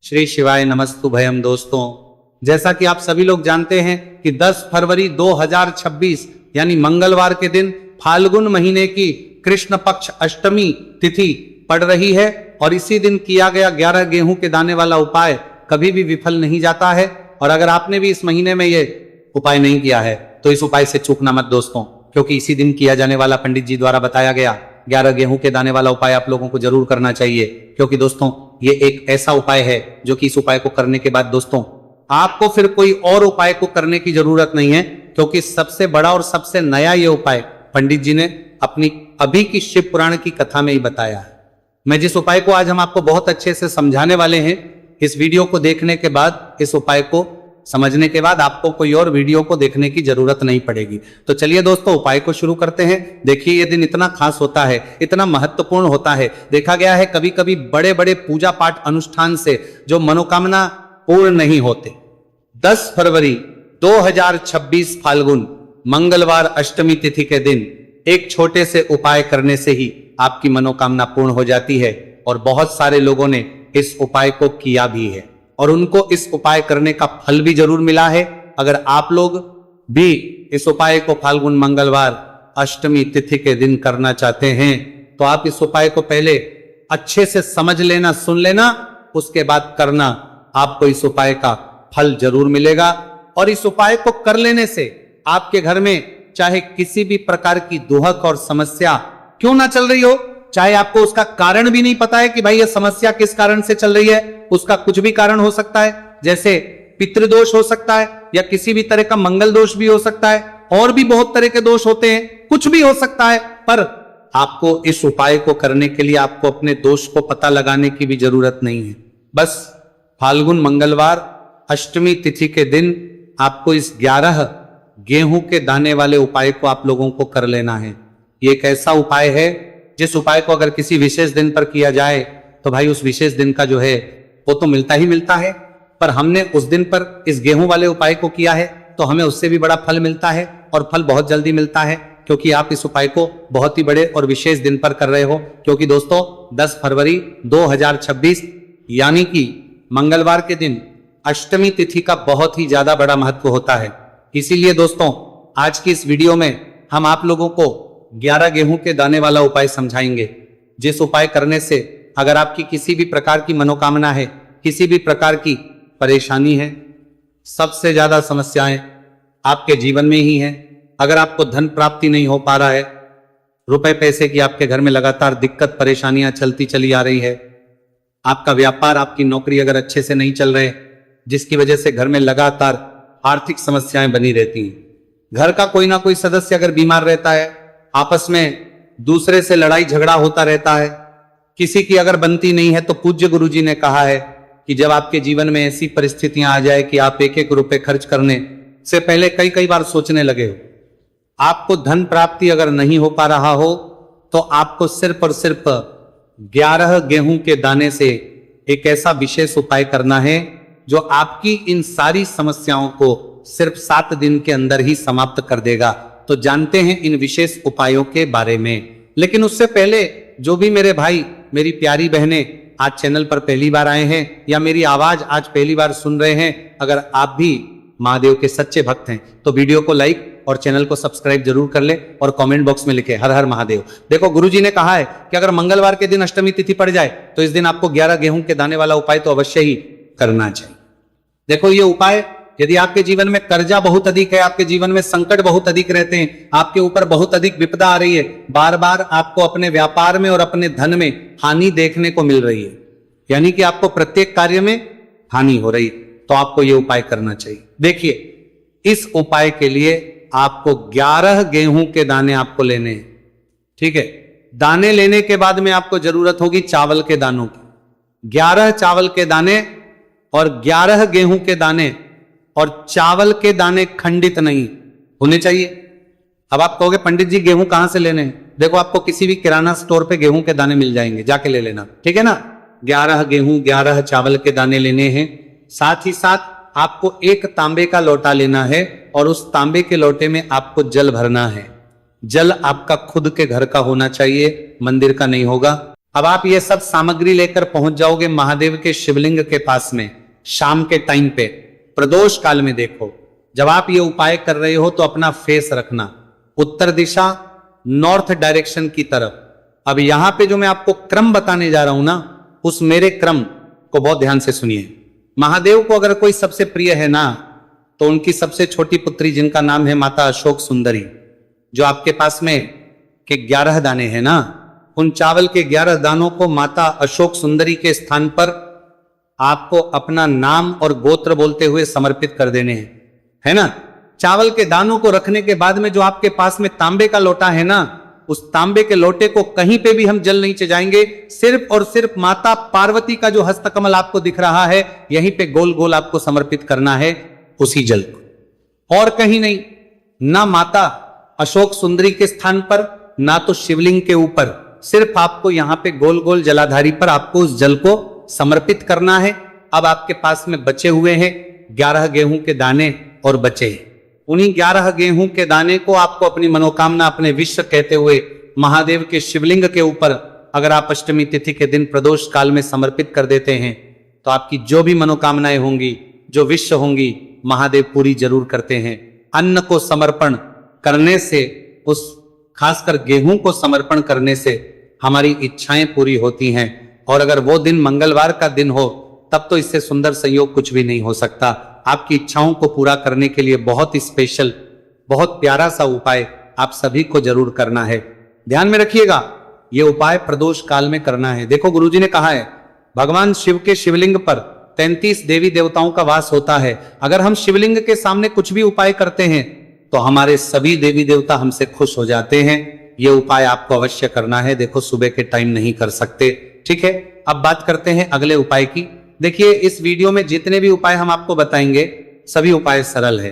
श्री शिवाय नमस्तु भयम। दोस्तों, जैसा कि आप सभी लोग जानते हैं कि 10 फरवरी 2026 यानी मंगलवार के दिन फाल्गुन महीने की कृष्ण पक्ष अष्टमी तिथि पड़ रही है और इसी दिन किया गया 11 गेहूं के दाने वाला उपाय कभी भी विफल नहीं जाता है। और अगर आपने भी इस महीने में ये उपाय नहीं किया है तो इस उपाय से चूकना मत दोस्तों, क्योंकि इसी दिन किया जाने वाला पंडित जी द्वारा बताया गया 11 गेहूं के दाने वाला उपाय आप लोगों को जरूर करना चाहिए। क्योंकि दोस्तों ये एक ऐसा उपाय है जो कि इस उपाय को करने के बाद दोस्तों आपको फिर कोई और उपाय को करने की जरूरत नहीं है, क्योंकि सबसे बड़ा और सबसे नया ये उपाय पंडित जी ने अपनी अभी की शिव पुराण की कथा में ही बताया है। मैं जिस उपाय को आज हम आपको बहुत अच्छे से समझाने वाले हैं, इस वीडियो को देखने के बाद, इस उपाय को समझने के बाद आपको कोई और वीडियो को देखने की जरूरत नहीं पड़ेगी। तो चलिए दोस्तों उपाय को शुरू करते हैं। देखिए ये दिन इतना खास होता है, इतना महत्वपूर्ण होता है। देखा गया है कभी कभी बड़े बड़े पूजा पाठ अनुष्ठान से जो मनोकामना पूर्ण नहीं होते, 10 फरवरी 2026 फाल्गुन मंगलवार अष्टमी तिथि के दिन एक छोटे से उपाय करने से ही आपकी मनोकामना पूर्ण हो जाती है। और बहुत सारे लोगों ने इस उपाय को किया भी है और उनको इस उपाय करने का फल भी जरूर मिला है। अगर आप लोग भी इस उपाय को फाल्गुन मंगलवार अष्टमी तिथि के दिन करना चाहते हैं तो आप इस उपाय को पहले अच्छे से समझ लेना, सुन लेना, उसके बाद करना। आपको इस उपाय का फल जरूर मिलेगा। और इस उपाय को कर लेने से आपके घर में चाहे किसी भी प्रकार की दुहक और समस्या क्यों ना चल रही हो, चाहे आपको उसका कारण भी नहीं पता है कि भाई ये समस्या किस कारण से चल रही है, उसका कुछ भी कारण हो सकता है, जैसे पितृदोष हो सकता है या किसी भी तरह का मंगल दोष भी हो सकता है, और भी बहुत तरह के दोष होते हैं, कुछ भी हो सकता है। पर आपको इस उपाय को करने के लिए आपको अपने दोष को पता लगाने की भी जरूरत नहीं है। बस फाल्गुन मंगलवार अष्टमी तिथि के दिन आपको इस 11 गेहूं के दाने वाले उपाय को आप लोगों को कर लेना है। ये एक ऐसा उपाय है जिस उपाय को अगर किसी विशेष दिन पर किया जाए तो भाई उस विशेष दिन का जो है वो तो मिलता ही मिलता है, पर हमने उस दिन पर इस गेहूं वाले उपाय को किया है तो हमें उससे भी बड़ा फल मिलता है और फल बहुत जल्दी मिलता है, क्योंकि आप इस उपाय को बहुत ही बड़े और विशेष दिन पर कर रहे हो। क्योंकि दोस्तों 10 फरवरी 2026 यानी कि मंगलवार के दिन अष्टमी तिथि का बहुत ही ज्यादा बड़ा महत्व होता है। इसीलिए दोस्तों आज की इस वीडियो में हम आप लोगों को 11 गेहूं के दाने वाला उपाय समझाएंगे, जिस उपाय करने से अगर आपकी किसी भी प्रकार की मनोकामना है, किसी भी प्रकार की परेशानी है, सबसे ज्यादा समस्याएं आपके जीवन में ही हैं। अगर आपको धन प्राप्ति नहीं हो पा रहा है, रुपए पैसे की आपके घर में लगातार दिक्कत परेशानियां चलती चली आ रही है, आपका व्यापार, आपकी नौकरी अगर अच्छे से नहीं चल रहे, जिसकी वजह से घर में लगातार आर्थिक समस्याएं बनी रहती हैं, घर का कोई ना कोई सदस्य अगर बीमार रहता है, आपस में दूसरे से लड़ाई झगड़ा होता रहता है, किसी की अगर बनती नहीं है, तो पूज्य गुरुजी ने कहा है कि जब आपके जीवन में ऐसी परिस्थितियां आ जाए कि आप एक एक रुपए खर्च करने से पहले कई कई बार सोचने लगे हो, आपको धन प्राप्ति अगर नहीं हो पा रहा हो, तो आपको सिर्फ और सिर्फ 11 गेहूं के दाने से एक ऐसा विशेष उपाय करना है जो आपकी इन सारी समस्याओं को सिर्फ 7 दिन के अंदर ही समाप्त कर देगा। तो जानते हैं इन विशेष उपायों के बारे में। लेकिन उससे पहले जो भी मेरे भाई, मेरी प्यारी बहनें आज चैनल पर पहली बार आए हैं या मेरी आवाज आज पहली बार सुन रहे हैं, अगर आप भी महादेव के सच्चे भक्त हैं तो वीडियो को लाइक और चैनल को सब्सक्राइब जरूर कर ले और कमेंट बॉक्स में लिखे हर हर महादेव। देखो गुरुजी ने कहा है कि अगर मंगलवार के दिन अष्टमी तिथि पड़ जाए तो इस दिन आपको 11 गेहूं के दाने वाला उपाय तो अवश्य ही करना चाहिए। देखो ये उपाय, यदि आपके जीवन में कर्जा बहुत अधिक है, आपके जीवन में संकट बहुत अधिक रहते हैं, आपके ऊपर बहुत अधिक विपदा आ रही है, बार बार आपको अपने व्यापार में और अपने धन में हानि देखने को मिल रही है, यानी कि आपको प्रत्येक कार्य में हानि हो रही है, तो आपको यह उपाय करना चाहिए। देखिए इस उपाय के लिए आपको 11 गेहूं के दाने आपको लेने हैं, ठीक है। दाने लेने के बाद में आपको जरूरत होगी चावल के दानों की। 11 चावल के दाने और 11 गेहूं के दाने, और चावल के दाने खंडित नहीं होने चाहिए। अब आप कहोगे पंडित जी गेहूं कहां से लेने हैं? देखो आपको किसी भी किराना स्टोर पे गेहूं के दाने मिल जाएंगे, जाके ले लेना, ठीक है ना। 11 गेहूं 11 चावल के दाने लेने हैं। साथ ही साथ आपको एक तांबे का लोटा लेना है और उस तांबे के लोटे में आपको जल भरना है। जल आपका खुद के घर का होना चाहिए, मंदिर का नहीं होगा। अब आप ये सब सामग्री लेकर पहुंच जाओगे महादेव के शिवलिंग के पास में शाम के टाइम पे प्रदोष काल में। देखो जब आप ये उपाय कर रहे हो तो अपना फेस रखना उत्तर दिशा नॉर्थ डायरेक्शन की तरफ। अब यहां पे जो मैं आपको क्रम बताने जा रहा हूं ना, उस मेरे क्रम को बहुत ध्यान से सुनिए। महादेव को अगर कोई सबसे प्रिय है ना, तो उनकी सबसे छोटी पुत्री जिनका नाम है माता अशोक सुंदरी, जो आपके पास में के 11 दाने हैं ना, उन चावल के 11 दानों को माता अशोक सुंदरी के स्थान पर आपको अपना नाम और गोत्र बोलते हुए समर्पित कर देने हैं, है ना। चावल के दानों को रखने के बाद में जो आपके पास में तांबे का लोटा है ना, उस तांबे के लोटे को कहीं पे भी हम जल नहीं चढ़ाएंगे, सिर्फ और सिर्फ माता पार्वती का जो हस्तकमल आपको दिख रहा है यहीं पे गोल गोल आपको समर्पित करना है उसी जल को, और कहीं नहीं। ना माता अशोक सुंदरी के स्थान पर, ना तो शिवलिंग के ऊपर, सिर्फ आपको यहां पे गोल गोल जलाधारी पर आपको उस जल को समर्पित करना है। अब आपके पास में बचे हुए हैं 11 गेहूं के दाने और बचे हैं। उन्हीं 11 गेहूं के दाने को आपको अपनी मनोकामना, अपने विश्व कहते हुए महादेव के शिवलिंग के ऊपर अगर आप अष्टमी तिथि के दिन प्रदोष काल में समर्पित कर देते हैं तो आपकी जो भी मनोकामनाएं होंगी, जो विश्व होंगी, महादेव पूरी जरूर करते हैं। अन्न को समर्पण करने से, उस खासकर गेहूं को समर्पण करने से हमारी इच्छाएं पूरी होती हैं। और अगर वो दिन मंगलवार का दिन हो तब तो इससे सुंदर संयोग कुछ भी नहीं हो सकता। आपकी इच्छाओं को पूरा करने के लिए बहुत ही स्पेशल, बहुत प्यारा सा उपाय आप सभी को जरूर करना है। ध्यान में रखिएगा, यह उपाय प्रदोष काल में करना है। देखो गुरुजी ने कहा है भगवान शिव के शिवलिंग पर 33 देवी देवताओं का वास होता है। अगर हम शिवलिंग के सामने कुछ भी उपाय करते हैं तो हमारे सभी देवी देवता हमसे खुश हो जाते हैं। यह उपाय आपको अवश्य करना है। देखो सुबह के टाइम नहीं कर सकते, ठीक है। अब बात करते हैं अगले उपाय की। देखिए इस वीडियो में जितने भी उपाय हम आपको बताएंगे सभी उपाय सरल है।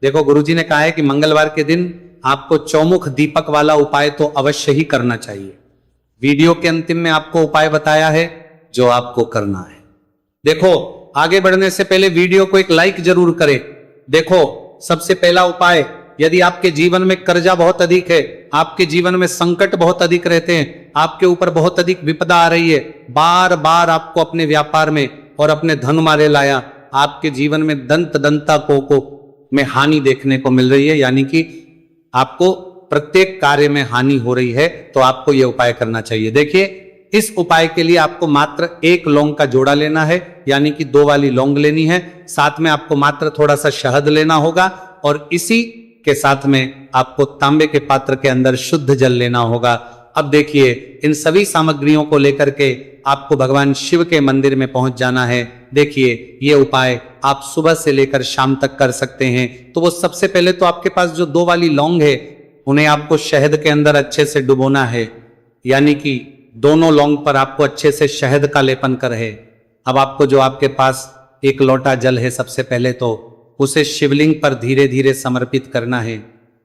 देखो गुरुजी ने कहा है कि मंगलवार के दिन आपको चौमुख दीपक वाला उपाय तो अवश्य ही करना चाहिए। वीडियो के अंतिम में आपको उपाय बताया है जो आपको करना है। देखो आगे बढ़ने से पहले वीडियो को एक लाइक जरूर करें। देखो सबसे पहला उपाय, यदि आपके जीवन में कर्जा बहुत अधिक है, आपके जीवन में संकट बहुत अधिक रहते हैं, आपके ऊपर बहुत अधिक विपदा आ रही है, बार बार आपको अपने व्यापार में और अपने धन मारे लाया, आपके जीवन में दंता को में हानि देखने को मिल रही है, यानी कि आपको प्रत्येक कार्य में हानि हो रही है, तो आपको यह उपाय करना चाहिए। देखिए इस उपाय के लिए आपको मात्र 1 लौंग का जोड़ा लेना है, यानी कि 2 वाली लौंग लेनी है। साथ में आपको मात्र थोड़ा सा शहद लेना होगा और इसी के साथ में आपको तांबे के पात्र के अंदर शुद्ध जल लेना होगा। अब देखिए इन सभी सामग्रियों को लेकर के आपको भगवान शिव के मंदिर में पहुंच जाना है। देखिए ये उपाय आप सुबह से लेकर शाम तक कर सकते हैं। तो वो सबसे पहले तो आपके पास जो 2 वाली लौंग है उन्हें आपको शहद के अंदर अच्छे से डुबोना है, यानी कि दोनों लौंग पर आपको अच्छे से शहद का लेपन कर है। अब आपको जो आपके पास 1 लोटा जल है, सबसे पहले तो उसे शिवलिंग पर धीरे धीरे समर्पित करना है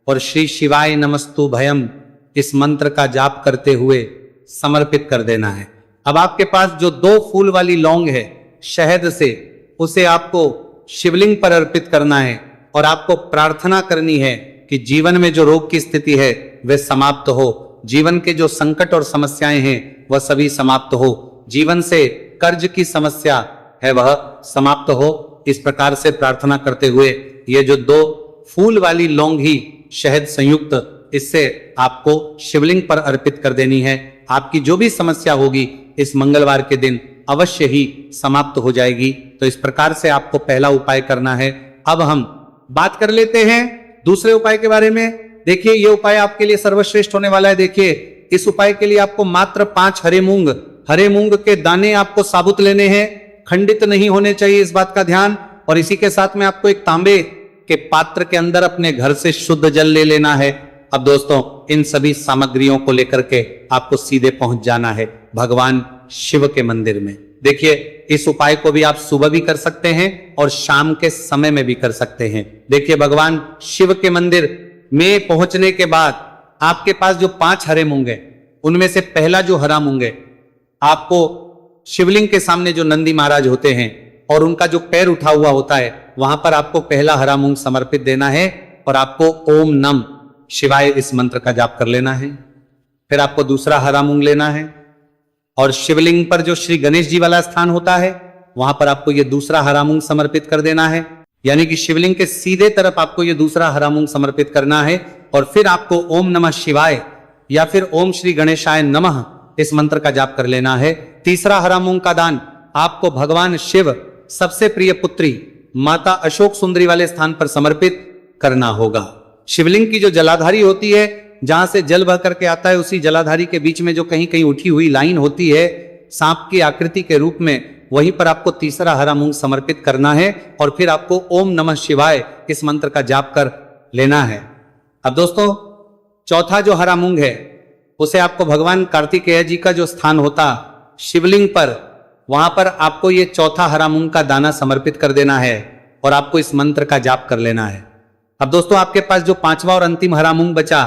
और श्री शिवाय नमस्तु भयम इस मंत्र का जाप करते हुए समर्पित कर देना है। अब आपके पास जो 2 फूल वाली लौंग है शहद से, उसे आपको शिवलिंग पर अर्पित करना है और आपको प्रार्थना करनी है कि जीवन में जो रोग की स्थिति है वह समाप्त हो, जीवन के जो संकट और समस्याएं हैं वह सभी समाप्त हो, जीवन से कर्ज की समस्या है वह समाप्त हो। इस प्रकार से प्रार्थना करते हुए ये जो 2 फूल वाली लौंग ही शहद संयुक्त, इससे आपको शिवलिंग पर अर्पित कर देनी है। आपकी जो भी समस्या होगी इस मंगलवार के दिन अवश्य ही समाप्त हो जाएगी। तो इस प्रकार से आपको पहला उपाय करना है। अब हम बात कर लेते हैं दूसरे उपाय के बारे में। देखिए ये उपाय आपके लिए सर्वश्रेष्ठ होने वाला है। देखिए इस उपाय के लिए आपको मात्र 5 हरे मूंग के दाने आपको साबुत लेने हैं, खंडित नहीं होने चाहिए, इस बात का ध्यान। और इसी के साथ में आपको एक तांबे के पात्र के अंदर अपने घर से शुद्ध जल ले लेना है। अब दोस्तों इन सभी सामग्रियों को लेकर के आपको सीधे पहुंच जाना है भगवान शिव के मंदिर में। देखिए इस उपाय को भी आप सुबह भी कर सकते हैं और शाम के समय में भी कर सकते हैं। देखिए भगवान शिव के मंदिर में पहुंचने के बाद आपके पास जो 5 हरे मूंग है उनमें से पहला जो हरा मूंग है आपको शिवलिंग के सामने जो नंदी महाराज होते हैं और उनका जो पैर उठा हुआ होता है वहां पर आपको पहला हरा मूंग समर्पित देना है और आपको ओम नम शिवाय इस मंत्र का जाप कर लेना है। फिर आपको दूसरा हरा मूंग लेना है, और शिवलिंग पर जो श्री गणेश जी वाला स्थान होता है वहां पर आपको ये दूसरा हरा मूंग समर्पित कर देना है, यानी कि शिवलिंग के सीधे तरफ आपको ये दूसरा हरा मूंग समर्पित करना है। और फिर आपको ओम नमः शिवाय या फिर ओम श्री गणेशाय नमः इस मंत्र का जाप कर लेना है। तीसरा हरा मूंग का दान आपको भगवान शिव सबसे प्रिय पुत्री माता अशोक सुंदरी वाले स्थान पर समर्पित करना होगा। शिवलिंग की जो जलाधारी होती है, जहां से जल बह करके आता है, उसी जलाधारी के बीच में जो कहीं कहीं उठी हुई लाइन होती है सांप की आकृति के रूप में, वहीं पर आपको तीसरा हरा मूंग समर्पित करना है और फिर आपको ओम नमः शिवाय इस मंत्र का जाप कर लेना है। अब दोस्तों, चौथा जो हरा मूंग है उसे आपको भगवान कार्तिकेय जी का जो स्थान होता शिवलिंग पर, वहां पर आपको ये चौथा हरा मूंग का दाना समर्पित कर देना है और आपको इस मंत्र का जाप कर लेना है। अब दोस्तों, आपके पास जो पांचवा और अंतिम हरा मूंग बचा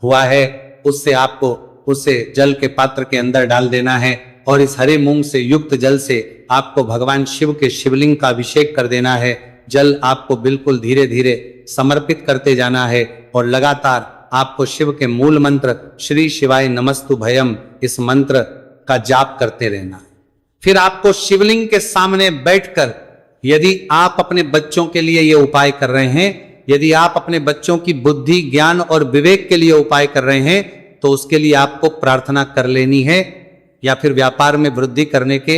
हुआ है उससे आपको उसे जल के पात्र के अंदर डाल देना है और इस हरे मूंग से युक्त जल से आपको भगवान शिव के शिवलिंग का अभिषेक कर देना है। जल आपको बिल्कुल धीरे धीरे समर्पित करते जाना है और लगातार आपको शिव के मूल मंत्र श्री शिवाय नमस्तु भयम इस मंत्र का जाप करते रहना है। फिर आपको शिवलिंग के सामने बैठकर, यदि आप अपने बच्चों के लिए ये उपाय कर रहे हैं, यदि आप अपने बच्चों की बुद्धि ज्ञान और विवेक के लिए उपाय कर रहे हैं, तो उसके लिए आपको प्रार्थना कर लेनी है। या फिर व्यापार में वृद्धि करने के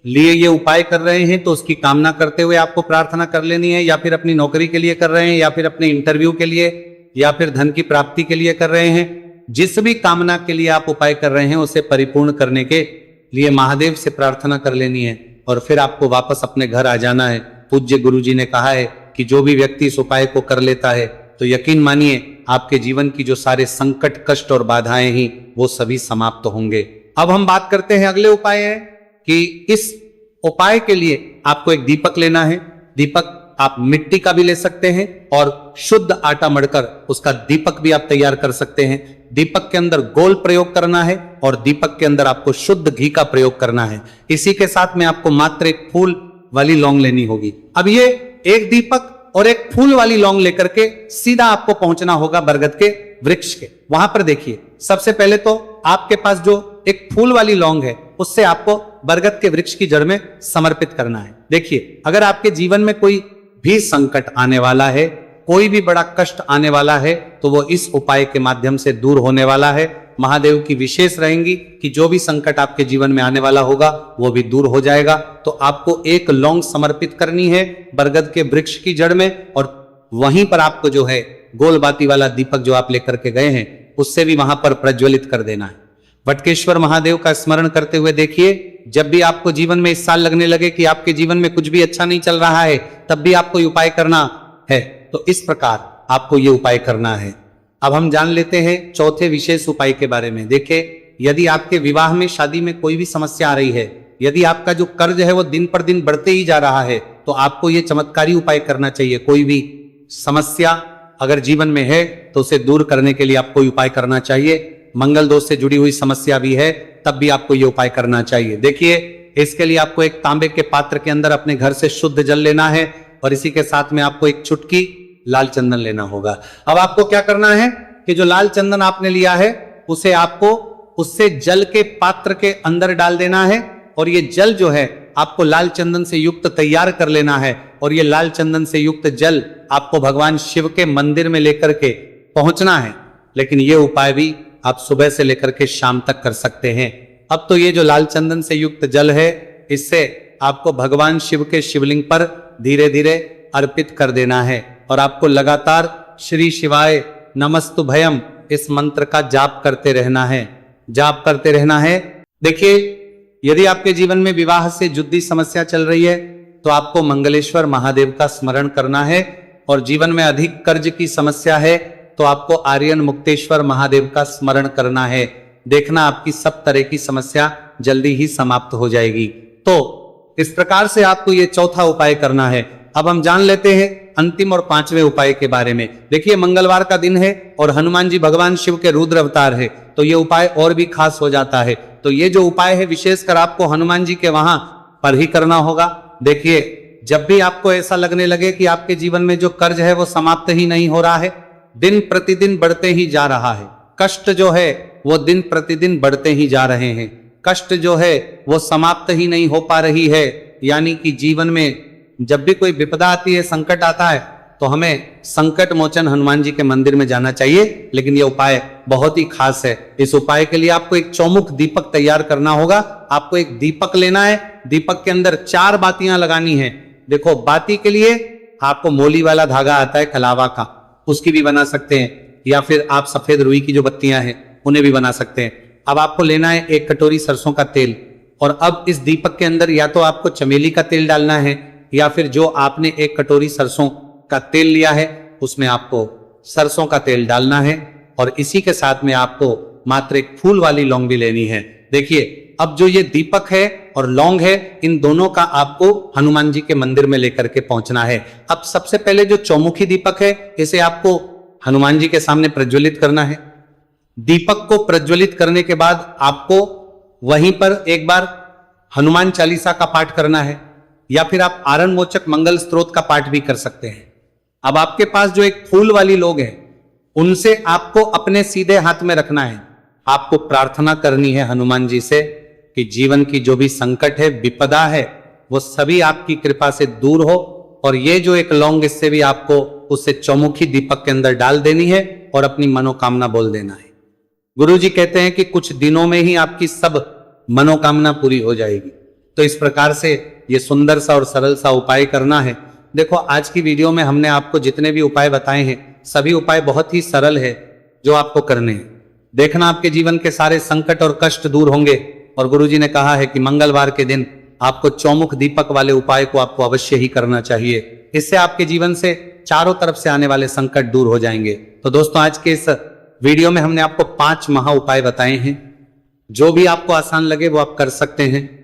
लिए ये उपाय कर रहे हैं तो उसकी कामना करते हुए आपको प्रार्थना कर लेनी है, या फिर अपनी नौकरी के लिए कर रहे हैं, या फिर अपने इंटरव्यू के लिए, या फिर धन की प्राप्ति के लिए कर रहे हैं। जिस भी कामना के लिए आप उपाय कर रहे हैं उसे परिपूर्ण करने के लिए महादेव से प्रार्थना कर लेनी है और फिर आपको वापस अपने घर आ जाना है। पूज्य गुरु जी ने कहा है कि जो भी व्यक्ति इस उपाय को कर लेता है तो यकीन मानिए आपके जीवन की जो सारे संकट कष्ट और बाधाएं ही वो सभी समाप्त होंगे। अब हम बात करते हैं अगले उपाय है कि इस उपाय के लिए आपको एक दीपक लेना है। दीपक आप मिट्टी का भी ले सकते हैं और शुद्ध आटा मढ़कर उसका दीपक भी आप तैयार कर सकते हैं। दीपक के अंदर गोल प्रयोग करना है और दीपक के अंदर आपको शुद्ध घी का प्रयोग करना है। इसी के साथ में आपको मात्र एक फूल वाली लौंग लेनी होगी। अब ये एक दीपक और एक फूल वाली लौंग लेकर के सीधा आपको पहुंचना होगा बरगद के वृक्ष के। वहां पर देखिए, सबसे पहले तो आपके पास जो एक फूल वाली लौंग है उससे आपको बरगद के वृक्ष की जड़ में समर्पित करना है। देखिए, अगर आपके जीवन में कोई भी संकट आने वाला है, कोई भी बड़ा कष्ट आने वाला है, तो वो इस उपाय के माध्यम से दूर होने वाला है। महादेव की विशेष रहेंगी कि जो भी संकट आपके जीवन में आने वाला होगा वो भी दूर हो जाएगा। तो आपको एक लौंग समर्पित करनी है बरगद के वृक्ष की जड़ में और वहीं पर आपको जो है गोल बाती वाला दीपक जो आप लेकर के गए हैं उससे भी वहां पर प्रज्वलित कर देना है। वटकेश्वर महादेव का स्मरण करते हुए देखिए, जब भी आपको जीवन में इस साल लगने लगे कि आपके जीवन में कुछ भी अच्छा नहीं चल रहा है, तब भी आपको ये उपाय करना है। तो इस प्रकार आपको ये उपाय करना है। अब हम जान लेते हैं चौथे विशेष उपाय के बारे में। देखिए, यदि आपके विवाह में शादी में कोई भी समस्या आ रही है, यदि आपका जो कर्ज है वो दिन पर दिन बढ़ते ही जा रहा है, तो आपको ये चमत्कारी उपाय करना चाहिए। कोई भी समस्या अगर जीवन में है तो उसे दूर करने के लिए आपको उपाय करना चाहिए। मंगल दोष से जुड़ी हुई समस्या भी है तब भी आपको ये उपाय करना चाहिए। देखिए, इसके लिए आपको एक तांबे के पात्र के अंदर अपने घर से शुद्ध जल लेना है और इसी के साथ में आपको एक चुटकी लाल चंदन लेना होगा। अब आपको क्या करना है कि जो लाल चंदन आपने लिया है उसे आपको उससे जल के पात्र के अंदर डाल देना है और ये जल जो है आपको लाल चंदन से युक्त तैयार कर लेना है और ये लाल चंदन से युक्त जल आपको भगवान शिव के मंदिर में लेकर के पहुंचना है। लेकिन ये उपाय भी आप सुबह से लेकर के शाम तक कर सकते हैं। अब तो ये जो लाल चंदन से युक्त जल है इससे आपको भगवान शिव के शिवलिंग पर धीरे धीरे अर्पित कर देना है और आपको लगातार श्री शिवाय नमस्तु भयम इस मंत्र का जाप करते रहना है, जाप करते रहना है। देखिए, यदि आपके जीवन में विवाह से जुड़ी समस्या चल रही है तो आपको मंगलेश्वर महादेव का स्मरण करना है और जीवन में अधिक कर्ज की समस्या है तो आपको आर्यन मुक्तेश्वर महादेव का स्मरण करना है। देखना आपकी सब तरह की समस्या जल्दी ही समाप्त हो जाएगी। तो इस प्रकार से आपको ये चौथा उपाय करना है। अब हम जान लेते हैं अंतिम और पांचवें उपाय के बारे में। देखिए, मंगलवार का दिन है और हनुमान जी भगवान शिव के रुद्र अवतार है तो ये उपाय और भी खास हो जाता है। तो ये जो उपाय है विशेषकर आपको हनुमान जी के वहां पर ही करना होगा। देखिए, जब भी आपको ऐसा लगने लगे कि आपके जीवन में जो कर्ज है वो समाप्त ही नहीं हो रहा है, दिन प्रतिदिन बढ़ते ही जा रहा है, कष्ट जो है वो दिन प्रतिदिन बढ़ते ही जा रहे हैं, कष्ट जो है वो समाप्त ही नहीं हो पा रही है, यानी कि जीवन में जब भी कोई विपदा आती है, संकट आता है, तो हमें संकट मोचन हनुमान जी के मंदिर में जाना चाहिए। लेकिन ये उपाय बहुत ही खास है। इस उपाय के लिए आपको एक चौमुख दीपक तैयार करना होगा। आपको एक दीपक लेना है, दीपक के अंदर 4 बातियां लगानी है। देखो, बाती के लिए आपको मोली वाला धागा आता है कलावा का, उसकी भी बना सकते हैं, या फिर आप सफेद रुई की जो बत्तियां हैं उन्हें भी बना सकते हैं। अब आपको लेना है 1 कटोरी सरसों का तेल, और अब इस दीपक के अंदर या तो आपको चमेली का तेल डालना है, या फिर जो आपने 1 कटोरी सरसों का तेल लिया है उसमें आपको सरसों का तेल डालना है। और इसी के साथ में आपको मात्र एक फूल वाली लौंग भी लेनी है। देखिए, अब जो ये दीपक है और लौंग है, इन दोनों का आपको हनुमान जी के मंदिर में लेकर के पहुंचना है। अब सबसे पहले जो चौमुखी दीपक है, इसे आपको हनुमान जी के सामने प्रज्वलित करना है। दीपक को प्रज्वलित करने के बाद आपको वहीं पर एक बार हनुमान चालीसा का पाठ करना है, या फिर आप आरण मोचक मंगल स्तोत्र का पाठ भी कर सकते हैं। अब आपके पास जो एक फूल वाली लोग हैं, उनसे आपको अपने सीधे हाथ में रखना है। आपको प्रार्थना करनी है हनुमान जी से कि जीवन की जो भी संकट है, विपदा है, वो सभी आपकी कृपा से दूर हो। और ये जो एक लौंग, इससे भी आपको उसे चौमुखी दीपक के अंदर डाल देनी है और अपनी मनोकामना बोल देना है। गुरु जी कहते हैं कि कुछ दिनों में ही आपकी सब मनोकामना पूरी हो जाएगी। तो इस प्रकार से ये सुंदर सा और सरल सा उपाय करना है। देखो, आज की वीडियो में हमने आपको जितने भी उपाय बताए हैं, सभी उपाय बहुत ही सरल है जो आपको करने हैं। देखना, आपके जीवन के सारे संकट और कष्ट दूर होंगे। और गुरुजी ने कहा है कि मंगलवार के दिन आपको चौमुख दीपक वाले उपाय को आपको अवश्य ही करना चाहिए। इससे आपके जीवन से चारों तरफ से आने वाले संकट दूर हो जाएंगे। तो दोस्तों, आज के इस वीडियो में हमने आपको 5 महा उपाय बताए हैं। जो भी आपको आसान लगे वो आप कर सकते हैं।